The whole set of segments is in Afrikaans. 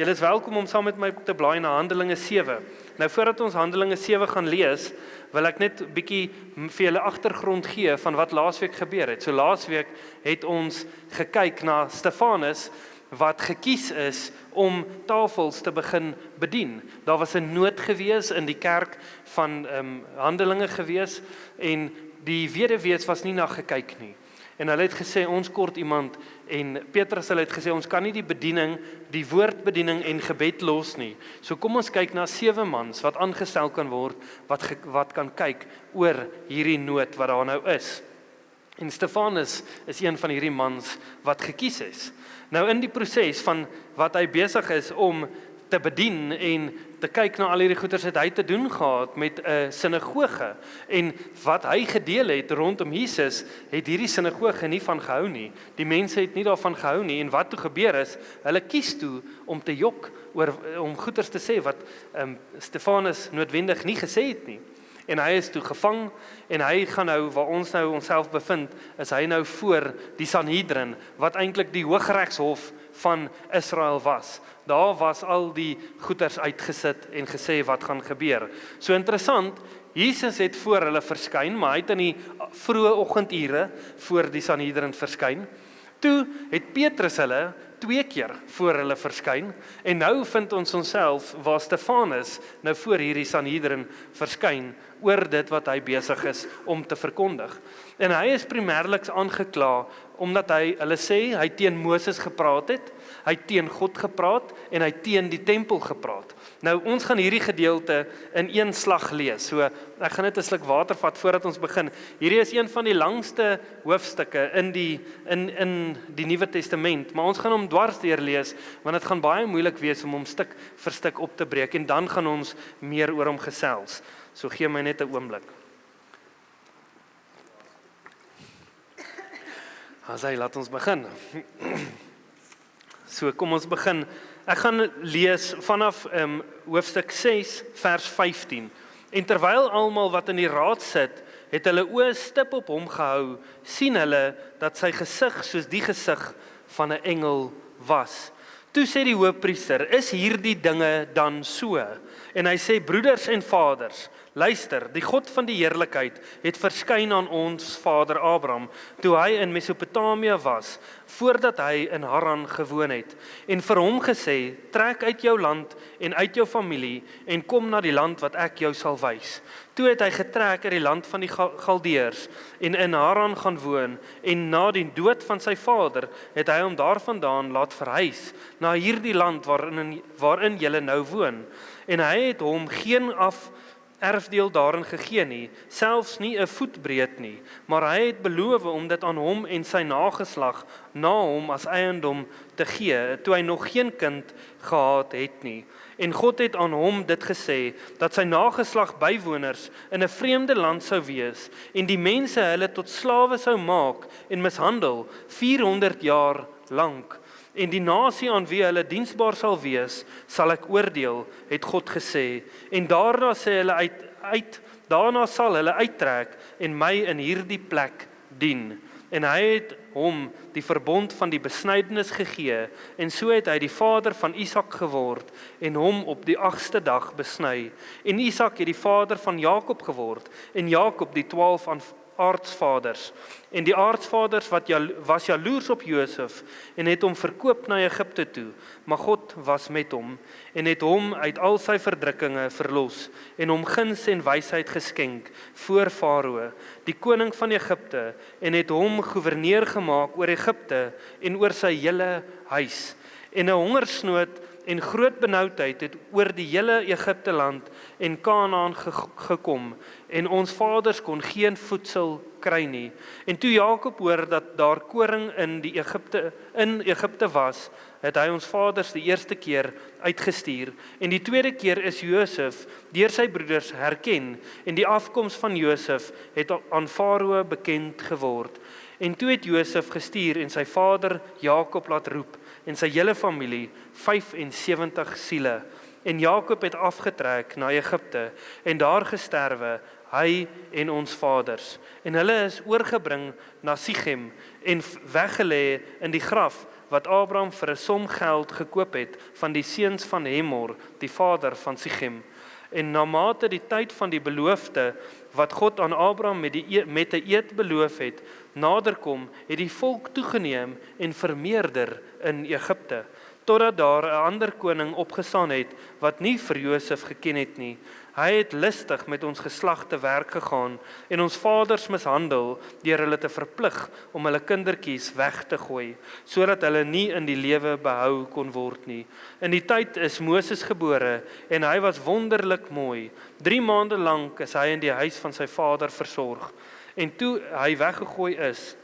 Julle is welkom om saam met my te blaai na Handelinge 7. Nou voordat ons Handelinge 7 gaan lees, wil ek net 'n bietjie vir julle agtergrond gee van wat laasweek gebeur het. So laasweek het ons gekyk na Stefanus wat gekies is om tafels te begin bedien. Daar was 'n nood gewees in die kerk van Handelinge gewees en die weduwees was nie na gekyk nie. En hulle het gesê, ons kort iemand, en Petrus het gesê, ons kan nie die bediening, die woordbediening en gebed los nie. So kom ons kyk na 7 mans wat aangestel kan word, wat kan kyk oor hierdie nood wat daar nou is. En Stefanus is een van hierdie mans wat gekies is. Nou in die proses van wat hy besig is om te bedien en te kyk na al hierdie goeders het hy te doen gehad met 'n sinagoge. En wat hy gedeel het rondom Jesus, het hierdie sinagoge nie van gehou nie. Die mense het nie daarvan gehou nie. En wat toe gebeur is, hulle kies toe om te jok om goeders te sê wat Stefanus noodwendig nie gesê het nie. En hy is toe gevang en hy gaan nou, waar ons nou onsself bevind, is hy nou voor die Sanhedrin, wat eintlik die Hooggeregshof van Israel was. Daar was al die goeters uitgesit en gesê wat gaan gebeur. So interessant, Jesus het voor hulle verskyn, maar hy het in die vroeë oggendure voor die Sanhedrin verskyn. Toe het Petrus hulle 2 keer voor hulle verskyn, en nou vind ons onsself waar Stefanus nou voor hierdie Sanhedrin verskyn, oor dit wat hy besig is om te verkondig. En hy is primêrliks aangekla, omdat hulle sê, hy teen Moses gepraat het, hy teen God gepraat, en hy teen die tempel gepraat. Nou, ons gaan hierdie gedeelte in een slag lees, so ek gaan net 'n sluk water vat voordat ons begin. Hierdie is een van die langste hoofstukke in die Nuwe Testament, maar ons gaan hom dwars deur lees, want dit gaan baie moeilik wees om hom stuk vir stuk op te breek, en dan gaan ons meer oor hom gesels. So gee my net 'n oomblik. Asai, laat ons begin. So kom ons begin. Ek gaan lees vanaf hoofstuk 6 vers 15. En terwyl almal wat in die raad sit, het hulle oë stip op hom gehou, sien hulle dat sy gesig soos die gesig van 'n engel was. Toe sê die hoofpriester, is hierdie dinge dan so? En hy sê, broeders en vaders, luister, die God van die heerlikheid het verskyn aan ons vader Abraham, toe hy in Mesopotamië was, voordat hy in Haran gewoon het, en vir hom gesê, trek uit jou land en uit jou familie, en kom na die land wat ek jou sal wys. Toe het hy getrek uit die land van die Galdeërs, en in Haran gaan woon, en na die dood van sy vader, het hy hom daarvandaan laat verhuis, na hierdie land waarin julle nou woon. En hy het hom geen erfdeel daarin gegee nie, selfs nie 'n voetbreed nie, maar hy het beloof om dit aan hom en sy nageslag na hom as eiendom te gee, toe hy nog geen kind gehad het nie. En God het aan hom dit gesê, dat sy nageslag bywoners in 'n vreemde land sou wees, en die mense hulle tot slawe sou maak en mishandel 400 jaar lank. En die nasie aan wie hulle diensbaar sal wees, sal ek oordeel, het God gesê. En daarna sal hulle uittrek en my in hierdie plek dien. En hy het hom die verbond van die besnydenis gegee, en so het hy die vader van Isak geword, en hom op die 8ste dag besny. En Isak het die vader van Jakob geword, en Jakob die 12 aartsvaders. En die aartsvaders was jaloers op Josef, en het hom verkoop na Egipte toe, maar God was met hom, en het hom uit al sy verdrukkinge verlos, en hom guns en wysheid geskenk voor Farao, die koning van Egipte, en het hom gouverneur gemaak oor Egipte en oor sy hele huis. En 'n hongersnood en groot benoudheid het oor die hele Egipte land en Kanaan gekom, en ons vaders kon geen voedsel kry nie. En toe Jakob hoor dat daar koring in Egipte was, het hy ons vaders die eerste keer uitgestuur, en die tweede keer is Josef deur sy broeders herken, en die afkoms van Josef het aan Farao bekend geword. En toe het Josef gestuur en sy vader Jakob laat roep, en sy hele familie, 75 siele. En Jakob het afgetrek na Egipte, en daar gesterwe, hy en ons vaders. En hulle is oorgebring na Sichem, en weggelê in die graf wat Abraham vir 'n som geld gekoop het van die seuns van Hemor, die vader van Sichem. En na mate die tyd van die belofte wat God aan Abraham met 'n eed beloof het, naderkom, het die volk toegeneem en vermeerder in Egipte, totdat daar 'n ander koning opgestaan het wat nie vir Josef geken het nie. Hy het listig met ons geslag te werk gegaan en ons vaders mishandel deur hulle te verplig om hulle kindertjies weg te gooi, sodat hulle nie in die lewe behou kon word nie. In die tyd is Moses gebore en hy was wonderlik mooi. 3 maande lank is hy in die huis van sy vader versorg. En toe hy weggegooi is,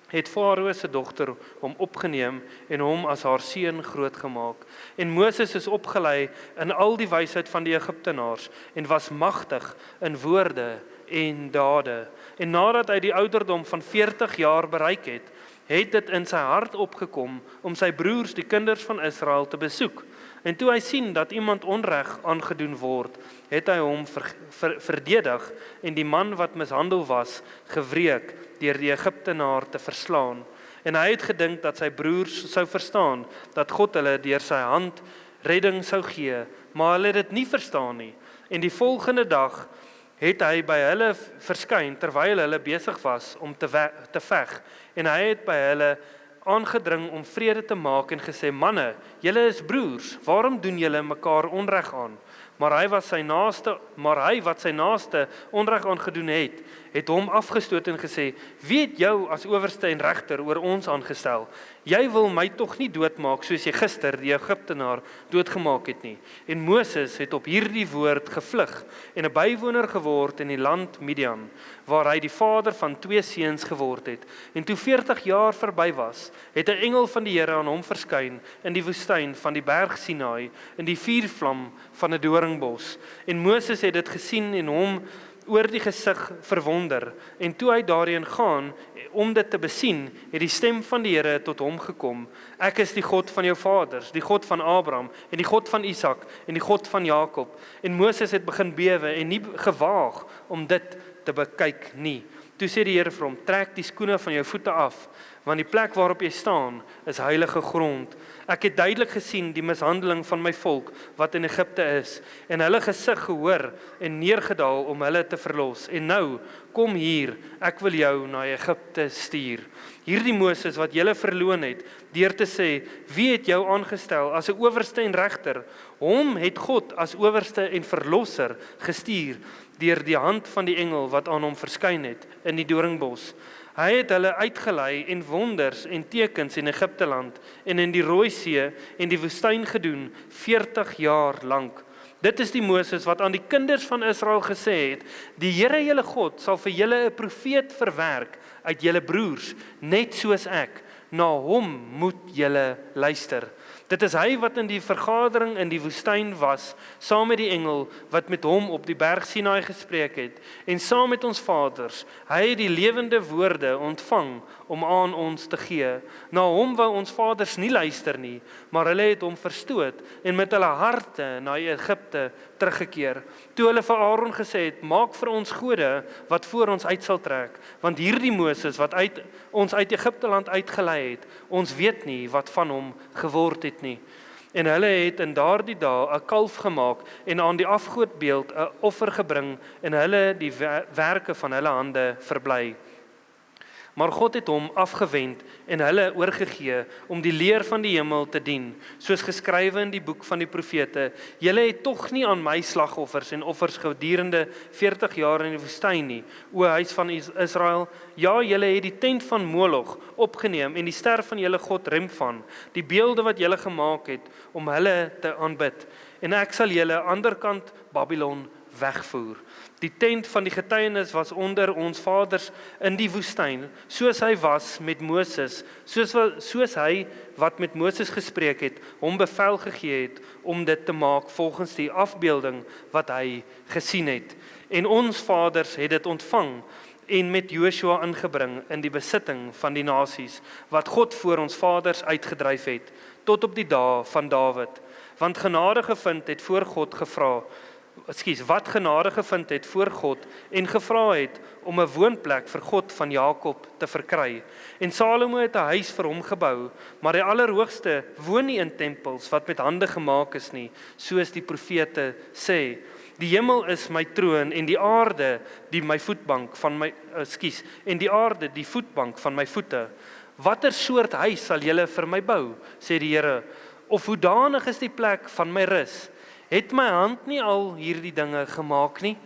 het Farao se dogter hom opgeneem en hom as haar seun grootgemaak. En Moses is opgelei in al die wysheid van die Egiptenaars en was magtig in woorde en dade. En nadat hy die ouderdom van 40 jaar bereik het, het dit in sy hart opgekom om sy broers, die kinders van Israel, te besoek. En toe hy sien dat iemand onreg aangedoen word, het hy hom verdedig en die man wat mishandel was, gewreek deur die Egiptenaar te verslaan. En hy het gedink dat sy broers sou verstaan dat God hulle deur sy hand redding sou gee, maar hulle het dit nie verstaan nie. En die volgende dag het hy by hulle verskyn terwyl hulle besig was om te veg. En hy het by hulle aangedring om vrede te maak en gesê: "Manne, julle is broers, waarom doen julle mekaar onreg aan?" Maar hy wat sy naaste onreg aangedoen het hom afgestoot en gesê: "Wie het jou as owerste en regter oor ons aangestel? Jy wil my tog nie doodmaak soos jy gister die Egiptenaar doodgemaak het nie." En Moses het op hierdie woord gevlug en 'n bywoner geword in die land Midian, waar hy die vader van 2 seuns geword het. En toe 40 jaar verby was, het 'n engel van die Here aan hom verskyn in die woestyn van die berg Sinaai, in die vuurvlam van 'n doringbos. En Moses het dit gesien en hom oor die gesig verwonder. En toe hy daarheen gaan om dit te besien, het die stem van die Here tot hom gekom: "Ek is die God van jou vaders, die God van Abraham en die God van Isak en die God van Jakob." En Moses het begin bewe en nie gewaag om dit te bekyk nie. Toe sê die Here vir hom: "Trek die skoene van jou voete af, want die plek waarop jy staan is heilige grond. Ek het duidelik gesien die mishandeling van my volk wat in Egipte is, en hulle gesig gehoor en neergedaal om hulle te verlos. En nou, kom hier, ek wil jou na Egipte stuur." Hierdie Moses wat julle verloon het, deur te sê: "Wie het jou aangestel as 'n owerste en regter?" Hom het God as owerste en verlosser gestuur deur die hand van die engel wat aan hom verskyn het in die doringbos. Hy het hulle uitgelei en wonders en tekens in Egipte land en in die Rooi See en die woestyn gedoen 40 jaar lank. Dit is die Moses wat aan die kinders van Israel gesê het: "Die Here julle God sal vir julle 'n profeet verwerk uit julle broers, net soos ek. Na hom moet julle luister." Dit is hy wat in die vergadering in die woestyn was, saam met die engel wat met hom op die berg Sinaai gespreek het, en saam met ons vaders. Hy het die lewende woorde ontvang om aan ons te gee. Na hom wou ons vaders nie luister nie, maar hulle het hom verstoot en met hulle harte na Egipte teruggekeer. Toe hulle vir Aaron gesê het: "Maak vir ons gode wat voor ons uit sal trek, want hierdie Moses wat ons uit Egipte land uitgelei het, ons weet nie wat van hom geword het nie." En hulle het in daardie dae 'n kalf gemaak en aan die afgoodbeeld 'n offer gebring en hulle die werke van hulle hande verbly. Maar God het hom afgewend en hulle oorgegee om die leer van die hemel te dien, soos geskrywe in die boek van die profete: "Julle het tog nie aan my slagoffers en offers gedurende 40 jaar in die woestyn nie, o huis van Israel. Ja, julle het die tent van Moloch opgeneem en die ster van julle god Remphan, die beelde wat julle gemaak het om hulle te aanbid. En ek sal julle ander kant Babylon wegvoer." Die tent van die getuienis was onder ons vaders in die woestyn, soos hy was met Moses, soos hy wat met Moses gespreek het, hom bevel gegee het om dit te maak volgens die afbeelding wat hy gesien het. En ons vaders het dit ontvang en met Joshua ingebring in die besitting van die nasies, wat God voor ons vaders uitgedryf het, tot op die dae van Dawid. Want genade gevind het voor God gevra, wat genade gevind het voor God en gevra het om 'n woonplek vir God van Jakob te verkry. En Salomo het 'n huis vir hom gebou, maar die Allerhoogste woon nie in tempels wat met hande gemaak is nie, soos die profete sê. Die hemel is my troon en die aarde die aarde die voetbank van my voete. Watter soort huis sal julle vir my bou, sê die Here, of hoedanig is die plek van my rus? Het my hand nie al hierdie dinge gemaak nie?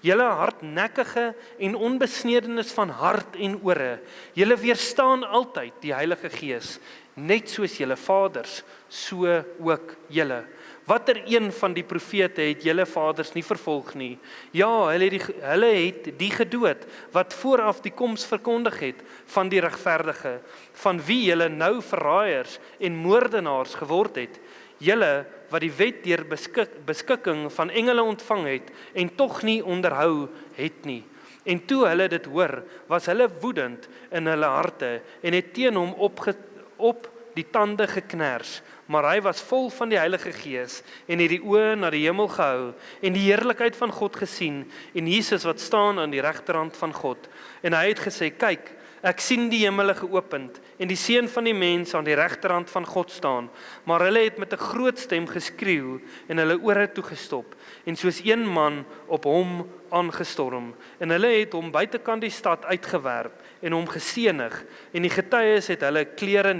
Julle hardnekkige en onbesnedenis van hart en ore, julle weerstaan altyd die Heilige Gees, net soos julle vaders, so ook julle. Watter een van die profete het julle vaders nie vervolg nie? Ja, hulle het die gedood, wat vooraf die koms verkondig het van die regverdige, van wie julle nou verraaiers en moordenaars geword het. Julle wat die wet deur beskikking van engele ontvang het en tog nie onderhou het nie. En toe hulle dit hoor, was hulle woedend in hulle harte en het teen hom op die tande geknars. Maar hy was vol van die Heilige Gees en het die oë na die hemel gehou en die heerlikheid van God gesien en Jesus wat staan aan die regterhand van God. En hy het gesê, kyk, ek sien die hemele geopend en die Seun van die mens aan die regterhand van God staan. Maar hulle het met 'n groot stem geskreeu en hulle ore toegestop en soos een man op hom aangestorm. En hulle het hom buitekant die stad uitgewerp en hom gestenig en die getuies het hulle klere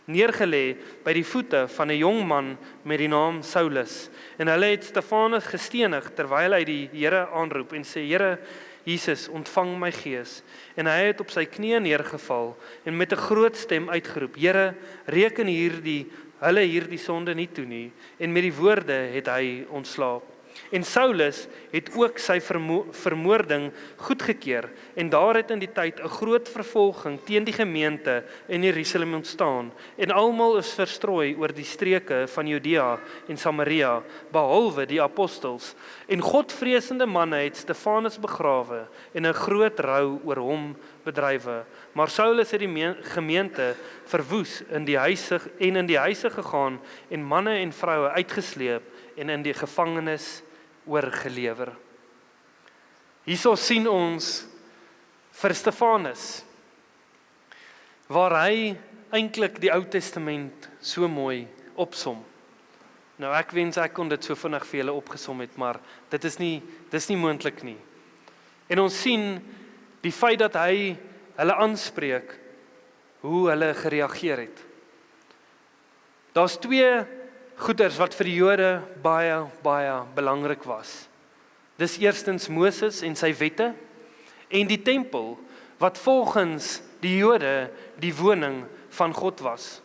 neergelê by die voete van 'n jong man met die naam Saulus. En hulle het Stefanus gestenig terwyl hy die Here aanroep en sê, Here Jesus, ontvang my gees. En hy het op sy knieë neergeval en met 'n groot stem uitgeroep, Here, reken hulle hierdie sonde nie toe nie. En met die woorde het hy ontslaap. En Saulus het ook sy vermoording goedgekeur en daar het in die tyd 'n groot vervolging teen die gemeente in Jerusalem ontstaan en almal is verstrooi oor die streke van Judea en Samaria, behalwe die apostels. En godvreesende manne het Stefanus begrawe en 'n groot rou oor hom bedrywe. Maar Saulus het die gemeente verwoes in die huise gegaan en manne en vroue uitgesleep en in die gevangenis oorgelewer. Hierso sien ons vir Stefanus, waar hy eintlik die Ou Testament so mooi opsom. Nou ek wens ek kon dit so vinnig vir julle opgesom het, maar dit is nie moontlik nie. En ons sien die feit dat hy hulle aanspreek, hoe hulle gereageer het. Daar's twee goeders wat vir die Jode baie belangrik was. Dis eerstens Moses en sy wette en die tempel wat volgens die Jode die woning van God was.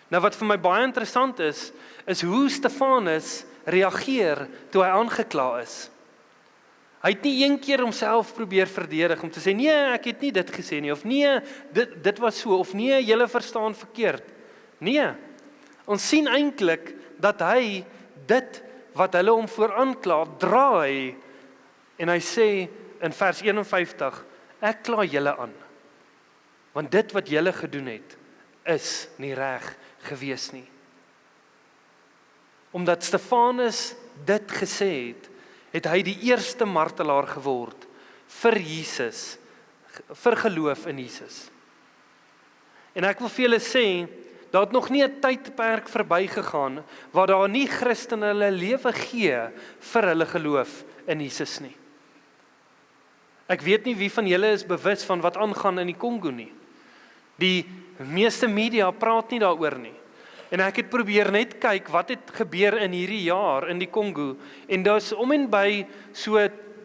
Nou wat vir my baie interessant is hoe Stefanus reageer toe hy aangekla is. Hy het nie een keer homself probeer verdedig om te sê, nee, ek het nie dit gesê nie, of nee, dit was so, of nee, julle verstaan verkeerd. Nee, ons sien eintlik dat hy dit wat hulle hom voor aankla draai en hy sê in vers 51, ek kla julle aan, want dit wat julle gedoen het, is nie reg gewees nie. Omdat Stefanus dit gesê het hy die eerste martelaar geword vir Jesus, vir geloof in Jesus. En ek wil vir julle sê, daar het nog nie 'n tydperk verbygegaan waar daar nie Christene hulle lewe gee vir hulle geloof in Jesus nie. Ek weet nie wie van julle is bewus van wat aangaan in die Kongo nie. Die meeste media praat nie daaroor nie. En ek het probeer net kyk wat het gebeur in hierdie jaar in die Kongo en daar's om en by so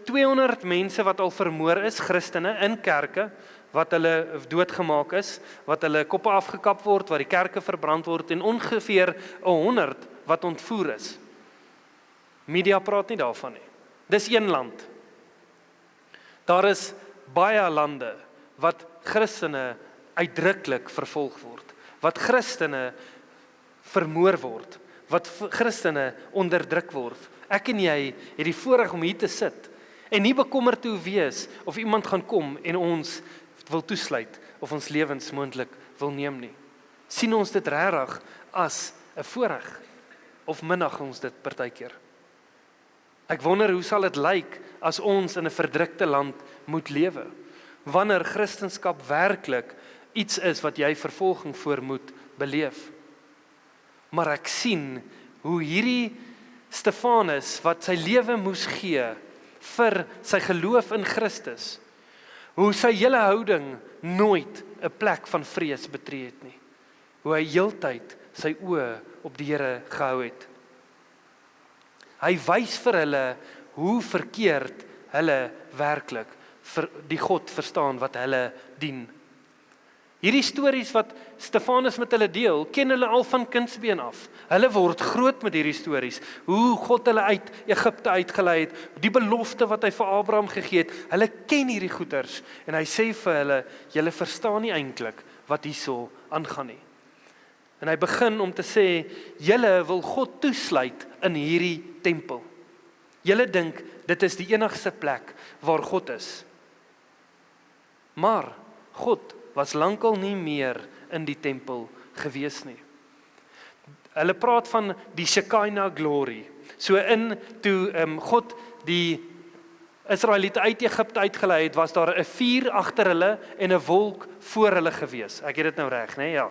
200 mense wat al vermoor is, Christene in kerke, wat hulle doodgemaak is, wat hulle koppe afgekap word, wat die kerke verbrand word en ongeveer 100 wat ontvoer is. Media praat nie daarvan nie. Dis een land. Daar is baie lande wat Christene uitdruklik vervolg word, wat Christene vermoor word, wat Christene onderdruk word. Ek en jy het die voorreg om hier te sit en nie bekommerd te wees of iemand gaan kom en ons wil toesluit of ons lewens moontlik wil neem nie. Sien ons dit regtig as 'n voorreg of minag ons dit partykeer? Ek wonder hoe sal dit lyk as ons in 'n verdrukte land moet lewe, wanneer Christendom werklik iets is wat jy vervolging voor moet beleef. Maar ek sien hoe hierdie Stefanus wat sy lewe moes gee vir sy geloof in Christus, hoe sy hele houding nooit 'n plek van vrees betree het nie. Hoe hy heeltyd sy oë op die Here gehou het. Hy wys vir hulle hoe verkeerd hulle werklik vir die God verstaan wat hulle dien. Hierdie stories wat Stefanus met hulle deel, ken hulle al van kindsbeen af. Hulle word groot met hierdie stories. Hoe God hulle uit Egipte uitgelei het, die belofte wat hy vir Abraham gegee het. Hulle ken hierdie goeters en hy sê vir hulle, julle verstaan nie eintlik wat hierso aangaan nie. En hy begin om te sê, julle wil God toesluit in hierdie tempel. Julle dink dit is die enigste plek waar God is. Maar God was lankal nie meer in die tempel gewees nie. Hulle praat van die Shekinah glory. So toe God die Israeliete uit Egipte uitgelei het, was daar 'n vuur agter hulle en 'n wolk voor hulle gewees. Ek het dit nou reg, né? Ja.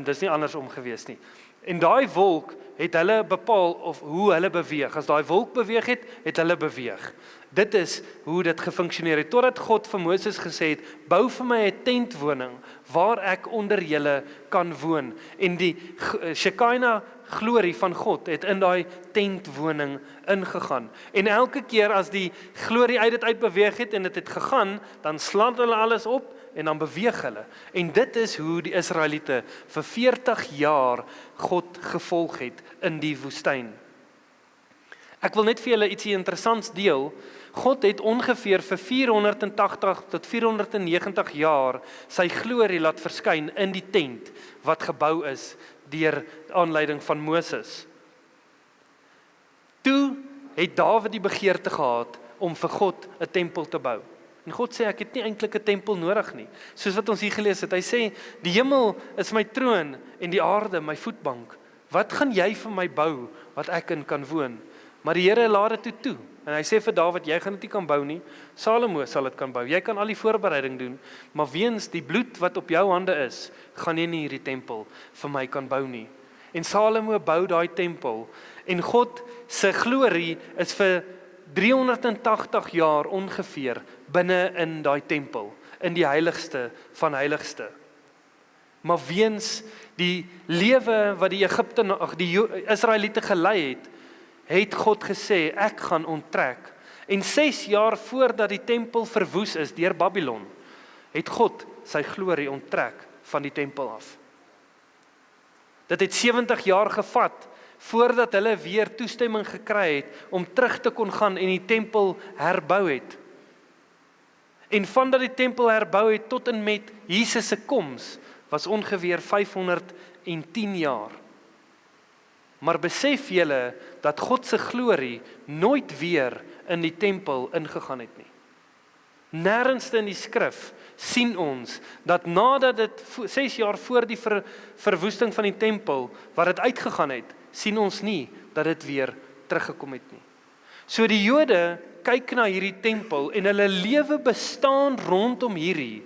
Dis nie andersom gewees nie. En daai wolk het hulle bepaal of hoe hulle beweeg. As daai wolk beweeg het, het hulle beweeg. Dit is hoe dit gefunksioneer het, totdat God vir Moses gesê het, bou vir my 'n tentwoning, waar ek onder julle kan woon. En die Shekinah glorie van God het in daai tentwoning ingegaan. En elke keer as die glorie uit dit uitbeweeg het en dit het gegaan, dan slaan hulle alles op, en dan beweeg hulle. En dit is hoe die Israeliete vir 40 jaar God gevolg het in die woestyn. Ek wil net vir julle ietsie interessants deel. God het ongeveer vir 480 tot 490 jaar sy glorie laat verskyn in die tent wat gebou is deur aanleiding van Moses. Toe het Dawid die begeerte gehad om vir God 'n tempel te bou. En God sê, ek het nie eintlik 'n tempel nodig nie. Soos wat ons hier gelees het, hy sê, die hemel is my troon en die aarde my voetbank. Wat gaan jy vir my bou wat ek in kan woon? Maar die Here laat dit toe. En hy sê vir Dawid, jy gaan dit nie kan bou nie. Salomo sal dit kan bou. Jy kan al die voorbereiding doen, maar weens die bloed wat op jou hande is, gaan jy nie hierdie tempel vir my kan bou nie. En Salomo bou daai tempel en God se glorie is vir 380 jaar ongeveer binne in daai tempel, in die heiligste van heiligste. Maar weens die lewe wat die Israeliete gelei het God gesê, ek gaan onttrek. En 6 jaar voordat die tempel verwoes is deur Babylon, het God sy glorie onttrek van die tempel af. Dit het 70 jaar gevat voordat hulle weer toestemming gekry het om terug te kon gaan en die tempel herbou het. En vandat die tempel herbou het tot en met Jesus se koms was ongeveer 510 jaar. Maar besef julle dat God se glorie nooit weer in die tempel ingegaan het nie. Nêrens in die skrif sien ons dat nadat dit 6 jaar voor die verwoesting van die tempel wat dit uitgegaan het, sien ons nie dat dit weer teruggekom het nie. So die Jode kyk na hierdie tempel en hulle lewe bestaan rondom hierdie,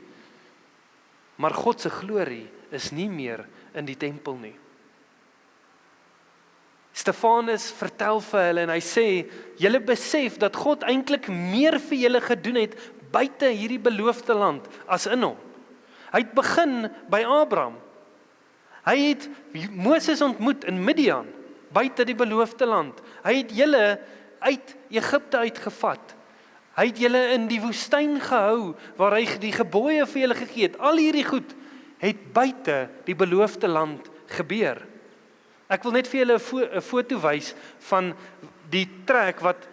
maar God se glorie is nie meer in die tempel nie. Stefanus vertel vir hulle en hy sê, julle besef dat God eintlik meer vir julle gedoen het buite hierdie beloofde land as in hom. Hy het begin by Abraham. Hy het Moses ontmoet in Midian, buite die beloofde land. Hy het julle uit Egipte uitgevat. Hy het julle in die woestyn gehou, waar hy die gebooie vir julle gegee het. Al hierdie goed het buite die beloofde land gebeur. Ek wil net vir julle 'n foto wys van die trek wat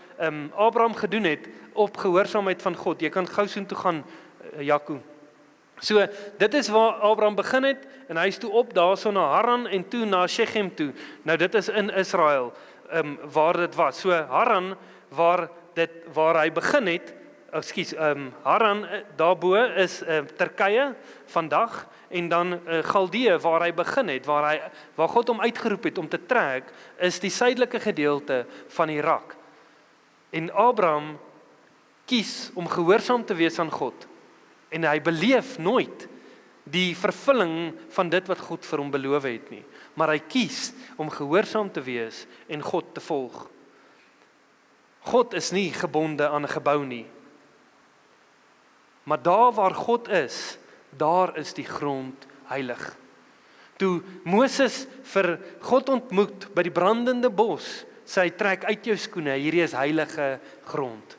Abraham gedoen het op gehoorsaamheid van God. Jy kan gou so toe gaan, Jaco. So, dit is waar Abraham begin het, en hy is toe op daarso na Haran en toe na Shechem toe. Nou dit is in Israel, waar dit was. So Haran, waar hy begin het, Haran daarbo is Turkye vandag, en dan Galdeë waar hy begin het, waar God hom uitgeroep het om te trek, is die suidelike gedeelte van Irak. En Abraham kies om gehoorsaam te wees aan God. En hy beleef nooit die vervulling van dit wat God vir hom beloof het nie. Maar hy kies om gehoorsaam te wees en God te volg. God is nie gebonde aan 'n gebou nie. Maar daar waar God is, daar is die grond heilig. Toe Moses vir God ontmoet by die brandende bos, sê hy, trek uit jou skoene, hierdie is heilige grond.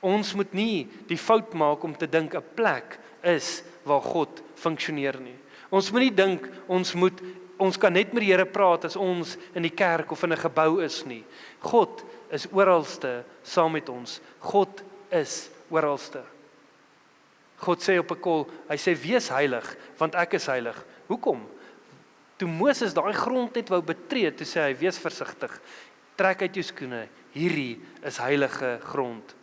Ons moet nie die fout maak om te dink 'n plek is waar God funksioneer nie. Ons moet nie dink ons kan net met die Here praat as ons in die kerk of in 'n gebou is nie. God is oralste saam met ons. God is oralste. God sê op 'n kol, hy sê wees heilig, want ek is heilig. Hoekom? Toe Moses daai grond net wou betree, toe sê hy, wees versigtig, trek uit jou skoene, hierdie is heilige grond.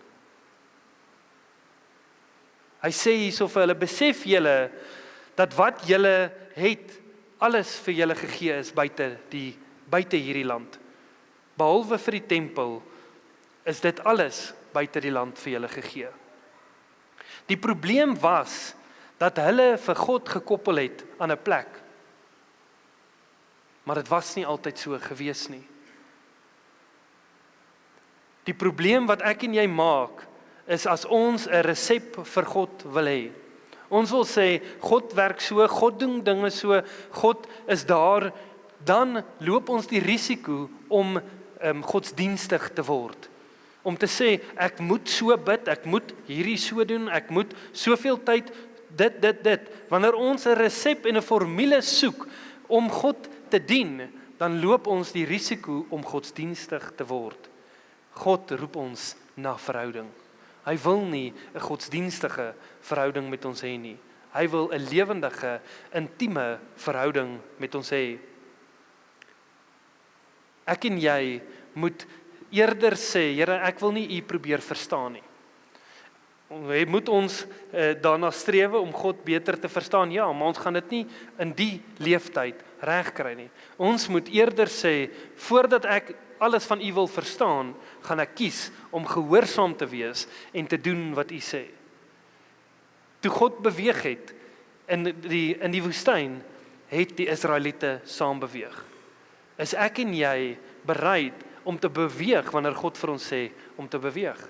Hy sê hierso vir hulle, besef julle dat wat julle het, alles vir julle gegee is buite hierdie land. Behalwe vir die tempel, is dit alles buite die land vir julle gegee. Die probleem was, dat hulle vir God gekoppel het aan 'n plek. Maar dit was nie altyd so gewees nie. Die probleem wat ek en jy maak, is as ons 'n resep vir God wil hê. Ons wil sê, God werk so, God doen dinge so, God is daar, dan loop ons die risiko om godsdienstig te word. Om te sê, ek moet so bid, ek moet hierdie so doen, ek moet soveel tyd, dit. Wanneer ons 'n resep en 'n formule soek om God te dien, dan loop ons die risiko om godsdienstig te word. God roep ons na verhouding. Hy wil nie 'n godsdienstige verhouding met ons hê nie. Hy wil 'n lewendige, intieme verhouding met ons hê. Ek en jy moet eerder sê, Here, ek wil nie U probeer verstaan nie. Moet ons daarna strewe om God beter te verstaan? Ja, maar ons gaan dit nie in die leeftyd regkry nie. Ons moet eerder sê, voordat ek alles van U wil verstaan, gaan ek kies om gehoorsaam te wees en te doen wat U sê. Toe God beweeg het in die woestyn, het die Israeliete saam beweeg. Is ek en jy bereid om te beweeg wanneer God vir ons sê om te beweeg?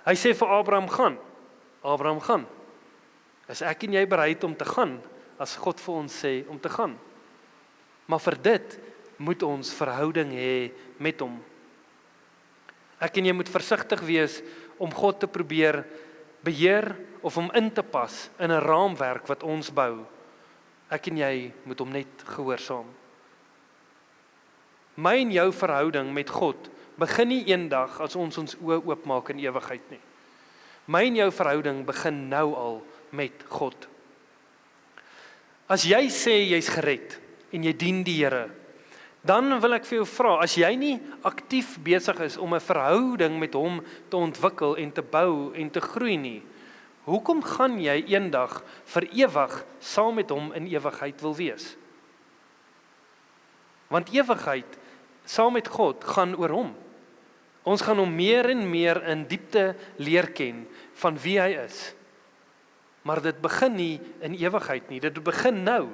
Hy sê vir Abraham, gaan. Abraham gaan. Is ek en jy bereid om te gaan as God vir ons sê om te gaan? Maar vir dit moet ons verhouding hê met hom. Ek en jy moet versigtig wees om God te probeer beheer of om in te pas in 'n raamwerk wat ons bou. Ek en jy moet hom net gehoorsaam. My en jou verhouding met God begin nie eendag as ons oë oopmaak in ewigheid nie. My en jou verhouding begin nou al met God. As jy sê jy's gered en jy dien die Here, dan wil ek vir jou vra, as jy nie aktief besig is om 'n verhouding met hom te ontwikkel en te bou en te groei nie, hoekom gaan jy eendag vir ewig saam met hom in ewigheid wil wees? Want ewigheid saam met God gaan oor hom. Ons gaan hom meer en meer in diepte leer ken van wie hy is. Maar dit begin nie in ewigheid nie, dit begin nou.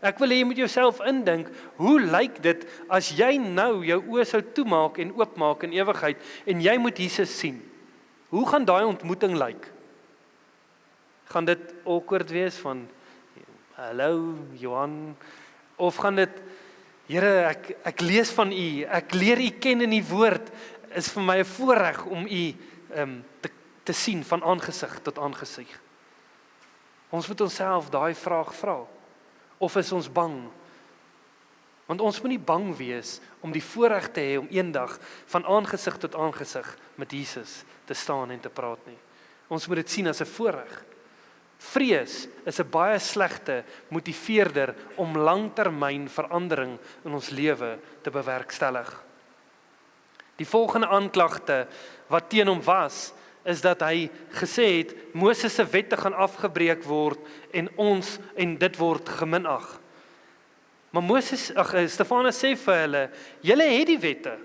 Ek wil hê jy moet jouself indink, hoe lyk dit as jy nou jou oë sou toemaak en oopmaak in ewigheid en jy moet Jesus sien? Hoe gaan daai ontmoeting lyk? Gaan dit awkward wees van, hallo Johan, of gaan dit, Here, ek lees van U, ek leer U ken in die woord, is vir my 'n voorreg om U te sien van aangesig tot aangesig. Ons moet onsself daai vraag vra. Of is ons bang? Want ons moet nie bang wees om die voorreg te hê om eendag van aangesig tot aangesig met Jesus te staan en te praat nie. Ons moet dit sien as 'n voorreg. Vrees is 'n baie slegte motiveerder om langtermyn verandering in ons lewe te bewerkstellig. Die volgende aanklagte wat teen hom was, is dat hy gesê het, Moses se wette gaan afgebreek word en dit word geminag. Maar Stefanus sê vir hulle, julle het die wette.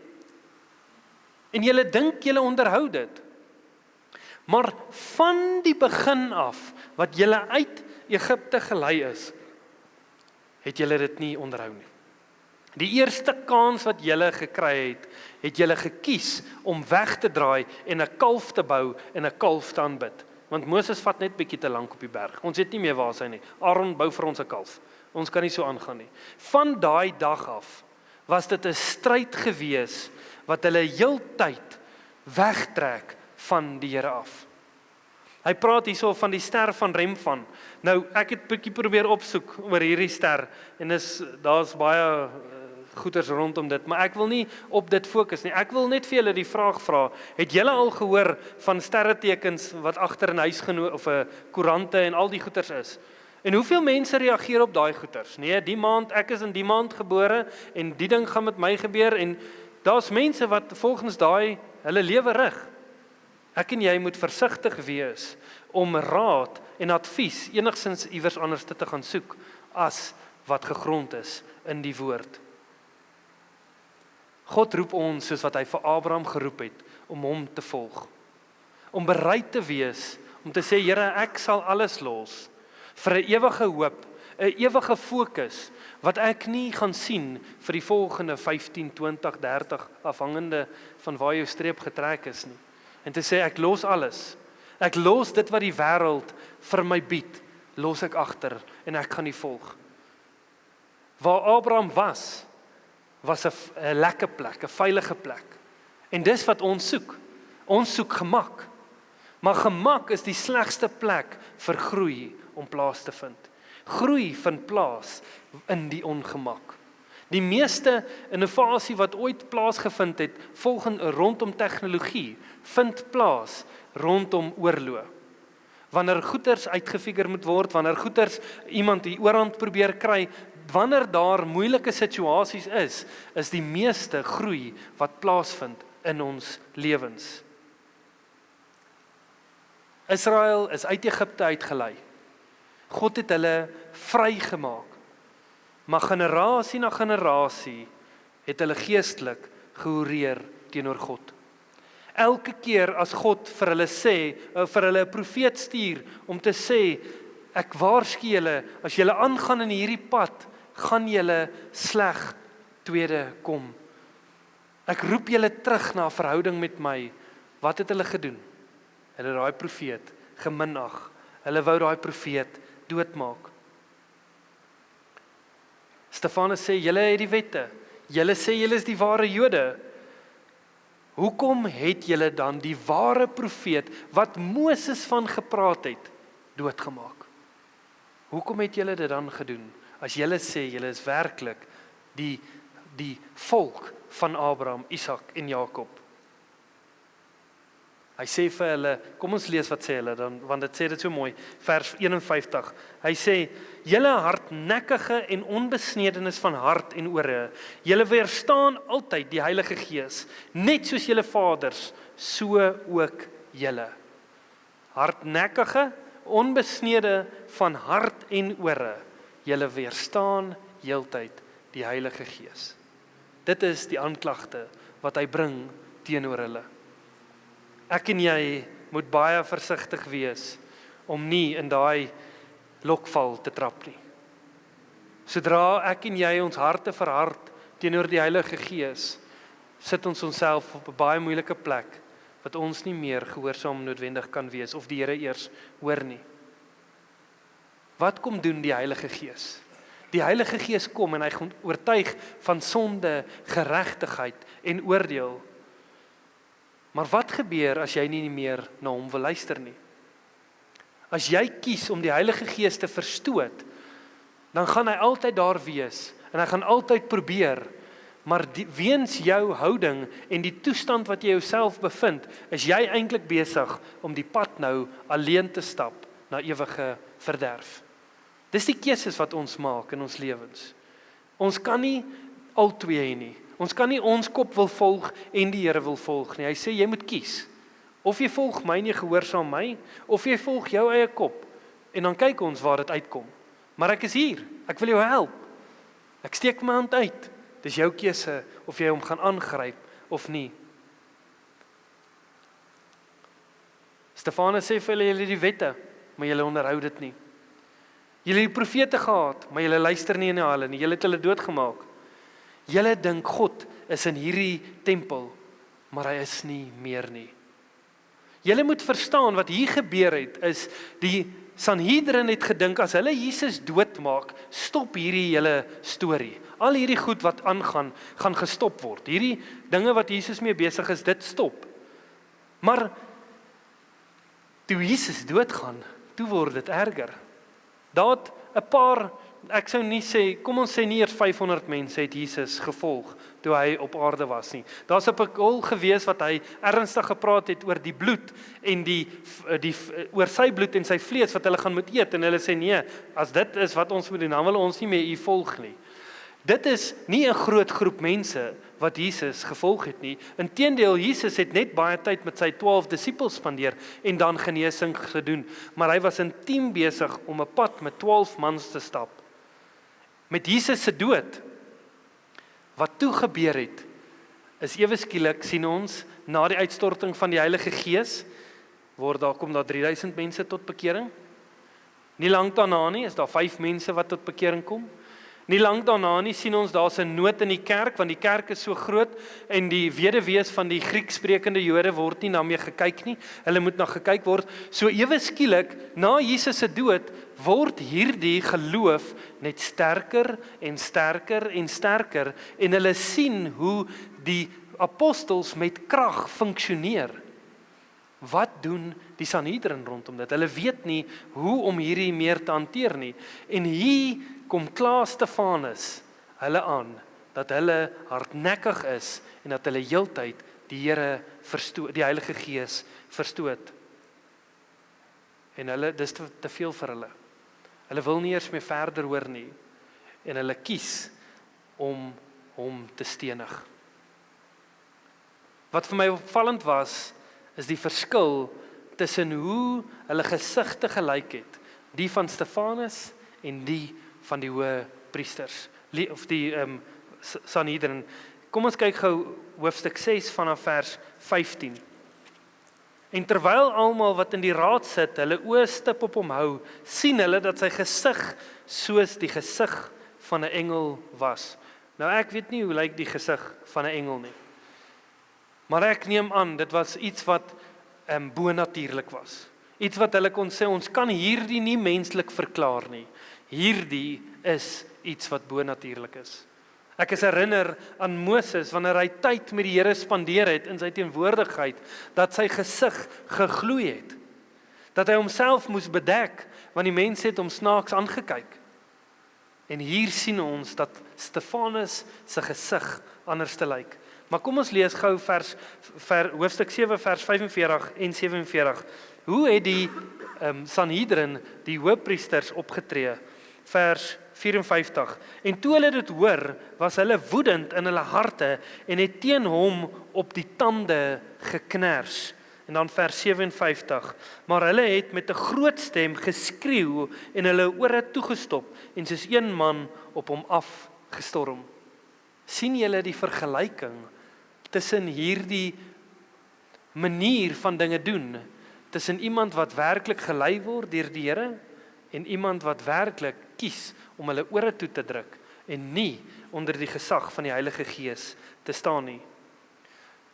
En julle dink julle onderhou dit. Maar van die begin af, wat julle uit Egipte gelei is, het julle dit nie onderhou nie. Die eerste kans wat julle gekry het julle gekies om weg te draai en 'n kalf te bou en 'n kalf te aanbid. Want Moses vat net bietjie te lank op die berg. Ons weet nie meer waar hy nie. Aaron bou vir ons 'n kalf. Ons kan nie so aangaan nie. Van daai dag af was dit 'n stryd gewees wat hulle heeltyd wegtrek van die Here af. Hy praat hierso van die ster van Remphan. Nou, ek het 'n bietjie probeer opsoek oor hierdie ster en daar's baie goeters rondom dit, maar ek wil nie op dit fokus nie. Ek wil net vir julle die vraag vra, het julle al gehoor van sterretekens wat agter 'n huisgenoot of 'n koerante en al die goeters is? En hoeveel mense reageer op daai goeters? Nee, die maand, ek is in die maand gebore en die ding gaan met my gebeur en daar's mense wat volgens daai hulle lewe rig. Ek en jy moet versigtig wees om raad en advies enigstens iewers anders te gaan soek as wat gegrond is in die woord. God roep ons soos wat hy vir Abraham geroep het om hom te volg. Om bereid te wees om te sê, Here, ek sal alles los vir 'n ewige hoop, 'n ewige fokus wat ek nie gaan sien vir die volgende 15, 20, 30 afhangende van waar jou streep getrek is nie. En te sê ek los alles. Ek los dit wat die wêreld vir my bied, los ek agter en ek gaan die volg. Waar Abraham was 'n lekker plek, 'n veilige plek. En dis wat ons soek. Ons soek gemak. Maar gemak is die slegste plek vir groei om plaas te vind. Groei vind plaas in die ongemak. Die meeste innovasie wat ooit plaasgevind het, rondom tegnologie, vind plaas rondom oorlog. Wanneer goeders uitgefigure moet word, wanneer goeders iemand die oorhand probeer kry, wanneer daar moeilike situasies is die meeste groei wat plaasvind in ons lewens. Israel is uit Egipte uitgelei. God het hulle vrygemaak. Maar generasie na generasie het hulle geestelik gehoreer teenoor God. Elke keer as God vir hulle sê, vir hulle 'n profeet stuur om te sê, ek waarsku julle, as julle aangaan in hierdie pad, gaan julle sleg tweede kom. Ek roep julle terug na 'n verhouding met my. Wat het hulle gedoen? Hulle het daai profeet geminag. Hulle wou daai profeet doodmaak. Stefanus sê, julle het die wette. Julle sê julle is die ware Jode. Hoekom het julle dan die ware profeet wat Moses van gepraat het, doodgemaak? Hoekom het julle dit dan gedoen? As julle sê julle is werklik die volk van Abraham, Isak en Jakob. Hy sê vir hulle, kom ons lees wat sê hulle dan, want dit sê dit so mooi, vers 51. Hy sê, julle hardnekkige en onbesnedenis van hart en ore, julle weerstaan altyd die Heilige Gees, net soos julle vaders, so ook julle. Hardnekkige, onbesnede van hart en ore, julle weerstaan heeltyd die Heilige Gees. Dit is die aanklagte wat hy bring teenoor hulle. Ek en jy moet baie versigtig wees om nie in daai lokval te trap nie. Sodra ek en jy ons harte verhard teenoor die Heilige Gees, sit ons onsself op 'n baie moeilike plek wat ons nie meer gehoorsaam noodwendig kan wees of die Here eers hoor nie. Wat kom doen die Heilige Gees? Die Heilige Gees kom en hy gaan oortuig van sonde, geregtigheid en oordeel. Maar wat gebeur as jy nie meer na hom wil luister nie? As jy kies om die Heilige Gees te verstoot, dan gaan hy altyd daar wees en hy gaan altyd probeer, maar weens jou houding en die toestand wat jy jouself bevind, is jy eintlik besig om die pad nou alleen te stap na ewige verderf. Dis die keuses wat ons maak in ons lewens. Ons kan nie albei hê nie. Ons kan nie ons kop wil volg en die Here wil volg nie. Hy sê jy moet kies. Of jy volg my en jy gehoorsaam my, of jy volg jou eie kop. En dan kyk ons waar dit uitkom. Maar ek is hier. Ek wil jou help. Ek steek my hand uit. Dis jou keuse of jy hom gaan aangryp of nie. Stefanus sê vir hulle, julle het die wette, maar julle onderhou dit nie. Julle het die profete gehad, maar julle luister nie na hulle nie, julle het hulle doodgemaak. Julle dink God is in hierdie tempel, maar hy is nie meer nie. Julle moet verstaan wat hier gebeur het, is die Sanhedrin het gedink, as hulle Jesus doodmaak, stop hierdie hele storie. Al hierdie goed wat aangaan, gaan gestop word. Hierdie dinge wat Jesus mee besig is, dit stop. Maar toe Jesus doodgaan, toe word dit erger. Daar het 'n paar, ek sou nie sê, kom ons sê nie eers 500 mense het Jesus gevolg toe hy op aarde was nie. Daar's 'n pakol gewees wat hy ernstig gepraat het oor die bloed en oor sy bloed en sy vlees wat hulle gaan moet eet, en hulle sê nee, as dit is wat ons moet doen, dan wil ons nie meer u volg nie. Dit is nie 'n groot groep mense wat Jesus gevolg het nie. Inteendeel, Jesus het net baie tyd met sy 12 disippels spandeer en dan genesing gedoen, maar hy was intiem besig om 'n pad met 12 mans te stap. Met Jesus se dood, wat toe gebeur het, is ewe skielik, sien ons, na die uitstorting van die Heilige Gees, kom daar 3000 mense tot bekering. Nie lank daarna nie, is daar 5 mense wat tot bekering kom. Nie lank daarna nie sien ons daar's 'n nood in die kerk, want die kerk is so groot en die weduwees van die Grieksprekende Jode word nie na mee gekyk nie. Hulle moet na gekyk word. So ewe skielik, na Jesus se dood, word hierdie geloof net sterker en sterker en sterker, en hulle sien hoe die apostels met krag funksioneer. Wat doen die Sanhedrin rondom dit? Hulle weet nie hoe om hierdie meer te hanteer nie. En hier kom klaar Stefanus hulle aan, dat hulle hardnekkig is en dat hulle heeltyd die Here verstoot, die Heilige Gees verstoot. En hulle, dis te veel vir hulle. Hulle wil nie eers meer verder hoor nie. En hulle kies om hom te stenig. Wat vir my opvallend was, is die verskil tussen hoe hulle gesigte gelyk het, die van Stefanus en die van die hoë priesters, of die Sanhedrin. Kom ons kyk gou hoofstuk 6 vanaf vers 15. En terwyl almal wat in die raad sit, hulle oë stip op hom hou, sien hulle dat sy gesig soos die gesig van 'n engel was. Nou ek weet nie hoe lyk die gesig van 'n engel nie. Maar ek neem aan, dit was iets wat bonatuurlik was. Iets wat hulle kon sê, ons kan hierdie nie menslik verklaar nie. Hierdie is iets wat bonatuurlik is. Ek is herinner aan Moses, wanneer hy tyd met die Here spandeer het in sy teenwoordigheid, dat sy gesig gegloei het. Dat hy homself moes bedek, want die mense het hom snaaks aangekyk. En hier sien ons dat Stefanus se gesig anders te lyk. Maar kom ons lees gou hoofstuk 7 vers 45 en 47. Hoe het die Sanhedrin, die hoofpriesters opgetree? Vers 54. En toe hulle dit hoor, was hulle woedend in hulle harte en het teen hom op die tande geknars. En dan vers 57. Maar hulle het met 'n groot stem geskreeu en hulle ore toegestop en soos een man op hom afgestorm. Sien julle die vergelyking tussen hierdie manier van dinge doen, tussen iemand wat werklik gelei word deur die Here en iemand wat werklik kies om hulle ore toe te druk en nie onder die gesag van die Heilige Gees te staan nie.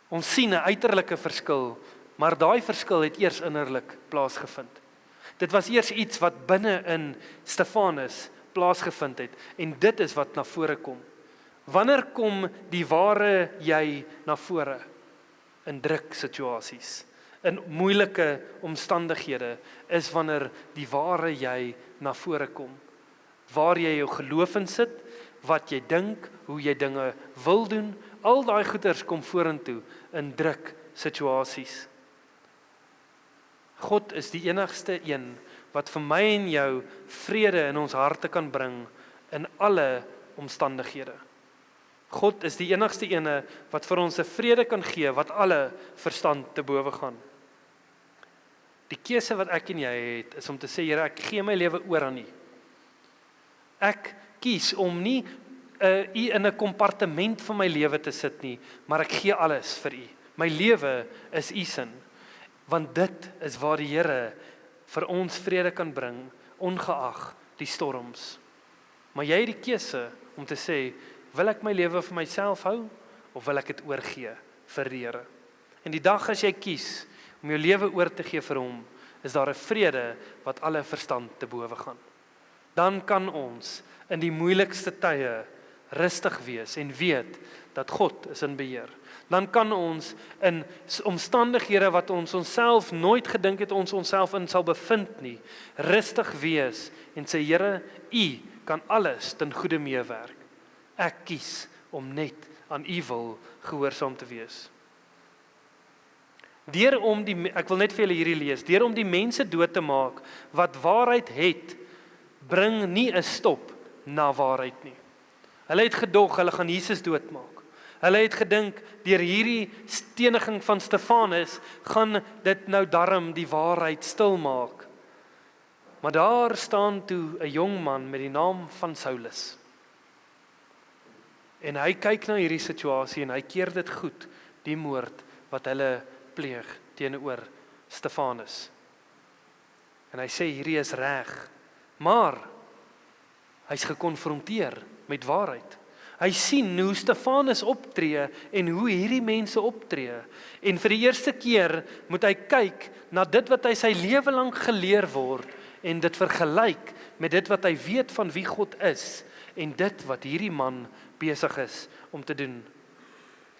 Ons sien 'n uiterlike verskil, maar daai verskil het eers innerlik plaasgevind. Dit was eers iets wat binne in Stefanus plaasgevind het en dit is wat na vore kom. Wanneer kom die ware jy na vore? In druksituasies, in moeilike omstandighede, is wanneer die ware jy na vore kom. Waar jy jou geloof in sit, wat jy dink, hoe jy dinge wil doen, al daai goeders kom vorentoe in druksituasies. God is die enigste een wat vir my en jou vrede in ons harte kan bring in alle omstandighede. God is die enigste ene wat vir ons 'n vrede kan gee wat alle verstand te bowe gaan. Die keuse wat ek en jy het is om te sê, Here, ek gee my lewe oor aan U. Ek kies om nie U in 'n kompartement van my lewe te sit nie, maar ek gee alles vir U. My lewe is U sin. Want dit is waar die Here vir ons vrede kan bring, ongeag die storms. Maar jy het die keuse om te sê, wil ek my lewe vir myself hou, of wil ek dit oorgee vir die Here? En die dag as jy kies om jou lewe oor te gee vir hom, is daar 'n vrede wat alle verstand te bowe gaan. Dan kan ons in die moeilikste tye rustig wees en weet dat God is in beheer. Dan kan ons in omstandighede wat ons onsself nooit gedink het ons onsself in sal bevind nie, rustig wees en sê, Here, U kan alles ten goeie meewerk. Ek kies om net aan U wil gehoorsaam te wees. Ek wil net vir julle hierdie lees, deur om die mense dood te maak wat waarheid het, bring nie 'n stop na waarheid nie. Hulle het gedog, hulle gaan Jesus doodmaak. Hulle het gedink, deur hierdie steniging van Stefanus, gaan dit nou darm die waarheid stilmaak. Maar daar staan toe 'n jong man met die naam van Saulus. En hy kyk na hierdie situasie en hy keer dit goed, die moord wat hulle pleeg teenoor Stefanus. En hy sê, hierdie is reg, maar hy's gekonfronteer met waarheid. Hy sien hoe Stefanus optree en hoe hierdie mense optree. En vir die eerste keer moet hy kyk na dit wat hy sy lewe lank geleer word en dit vergelyk met dit wat hy weet van wie God is en dit wat hierdie man besig is om te doen.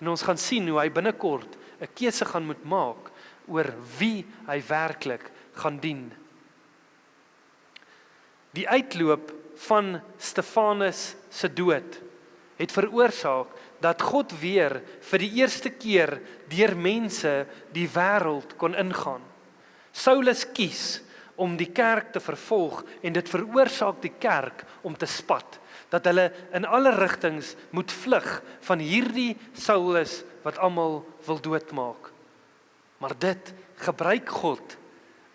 En ons gaan sien hoe hy binnekort 'n keuse gaan moet maak oor wie hy werklik gaan dien. Die uitloop van Stefanus se dood het veroorsaak dat God weer vir die eerste keer deur mense die wêreld kon ingaan. Saulus kies om die kerk te vervolg en dit veroorsaak die kerk om te spat, dat hulle in alle rigtings moet vlug van hierdie Saulus wat almal wil doodmaak. Maar dit gebruik God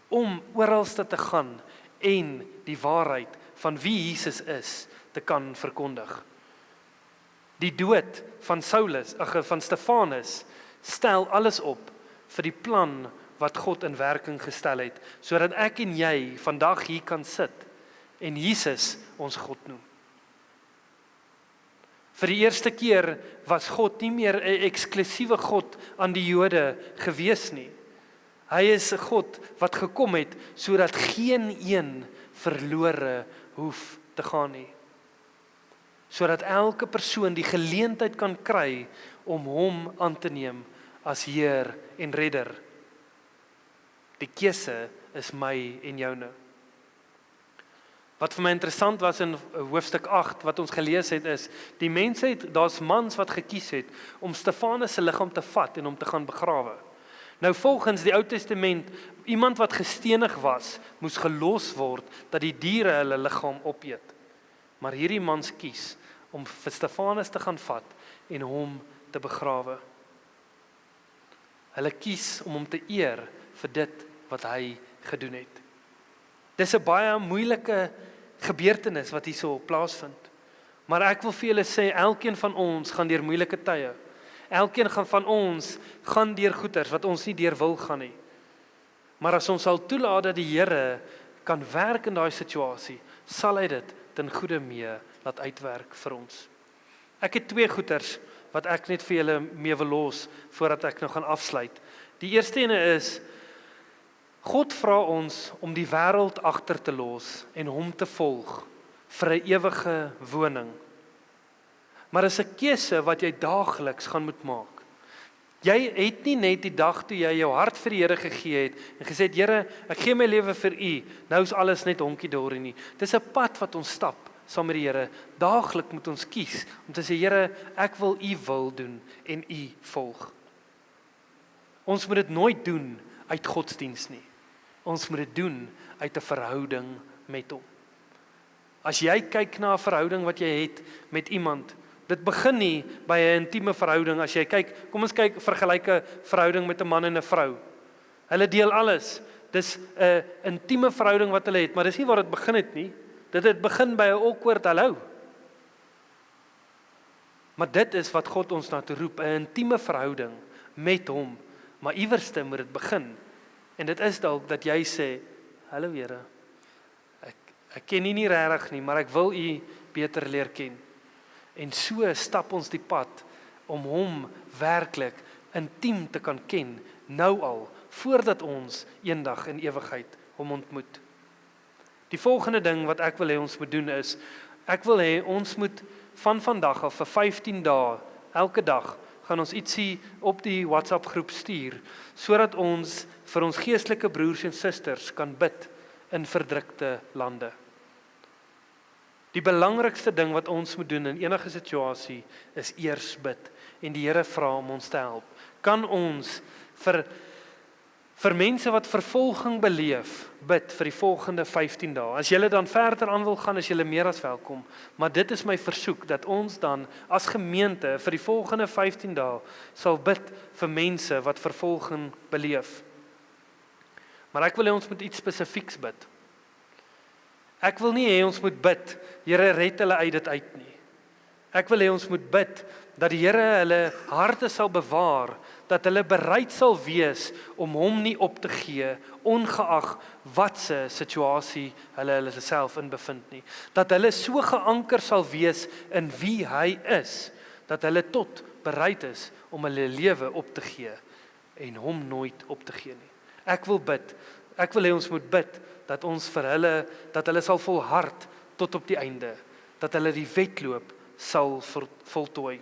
om oralste te gaan en die waarheid van wie Jesus is te kan verkondig. Die dood van van Stefanus stel alles op vir die plan wat God in werking gestel het, sodat ek en jy vandag hier kan sit en Jesus ons God noem. Vir die eerste keer was God nie meer 'n eksklusiewe God aan die Jode gewees nie. Hy is 'n God wat gekom het sodat geen een verlore hoef te gaan nie. Sodat elke persoon die geleentheid kan kry om hom aan te neem as Heer en Redder. Die keuse is my en joune. Wat vir my interessant was in hoofstuk 8 wat ons gelees het is, die mense daar's mans wat gekies het om Stefanus se liggaam te vat en hom te gaan begrawe. Nou volgens die Ou Testament, iemand wat gestenig was, moes gelos word dat die diere hulle liggaam opeet. Maar hierdie mans kies om vir Stefanus te gaan vat en hom te begrawe. Hulle kies om hom te eer vir dit wat hy gedoen het. Dis 'n baie moeilike gebeurtenis wat hierso plaasvind. Maar ek wil vir julle sê, elkeen van ons gaan deur moeilike tye. Elkeen van ons gaan deur goeters wat ons nie deur wil gaan nie. Maar as ons sal toelaat dat die Here kan werk in daai situasie, sal hy dit ten goeie mee laat uitwerk vir ons. Ek het 2 goeters wat ek net vir julle mee wil los voordat ek nou gaan afsluit. Die eerste ene is, God vra ons om die wêreld agter te los en hom te volg vir 'n ewige woning. Maar is 'n keuse wat jy daagliks gaan moet maak. Jy het nie net die dag toe jy jou hart vir die Here gegee het en gesê het, Here, ek gee my lewe vir U, nou is alles net honkie-dorie nie. Dis 'n pad wat ons stap saam met die Here. Daagliks moet ons kies om te sê, Here, ek wil U wil doen en U volg. Ons moet dit nooit doen uit godsdiens nie. Ons moet dit doen uit 'n verhouding met hom. As jy kyk na 'n verhouding wat jy het met iemand, dit begin nie by 'n intieme verhouding. As jy kyk, kom ons kyk, vergelyk 'n verhouding met 'n man en 'n vrou. Hulle deel alles. Dis 'n intieme verhouding wat hulle het, maar dis nie waar dit begin het nie. Dit het begin by 'n awkward hallo. Maar dit is wat God ons na toe roep, 'n intieme verhouding met hom. Maar iewerste moet dit begin En dit is dalk dat jy sê, hallo Here, ek ken U nie regtig nie, maar ek wil U beter leer ken. En so stap ons die pad om hom werklik intiem te kan ken, nou al, voordat ons eendag in ewigheid hom ontmoet. Die volgende ding wat ek wil hê ons moet doen is, ek wil hê ons moet van vandag af vir 15 dae, elke dag, gaan ons ietsie op die WhatsApp groep stuur, sodat ons vir ons geestelike broers en susters kan bid in verdrukte lande. Die belangrikste ding wat ons moet doen in enige situasie is eers bid en die Here vra om ons te help. Kan ons vir mense wat vervolging beleef, bid vir die volgende 15 dae. As julle dan verder aan wil gaan, is julle meer as welkom. Maar dit is my versoek, dat ons dan as gemeente vir die volgende 15 dae sal bid vir mense wat vervolging beleef. Maar ek wil hê ons moet iets spesifieks bid. Ek wil nie hê ons moet bid, Here red hulle uit dit uit nie. Ek wil hê ons moet bid, dat die Here hulle harte sal bewaar, dat hulle bereid sal wees om hom nie op te gee, ongeag watse situasie hulle self in bevind nie. Dat hulle so geanker sal wees in wie hy is, dat hulle tot bereid is om hulle lewe op te gee en hom nooit op te gee nie. Ek wil hê ons moet bid, dat ons vir hulle, dat hulle sal volhard tot op die einde, dat hulle die wedloop sal voltooi.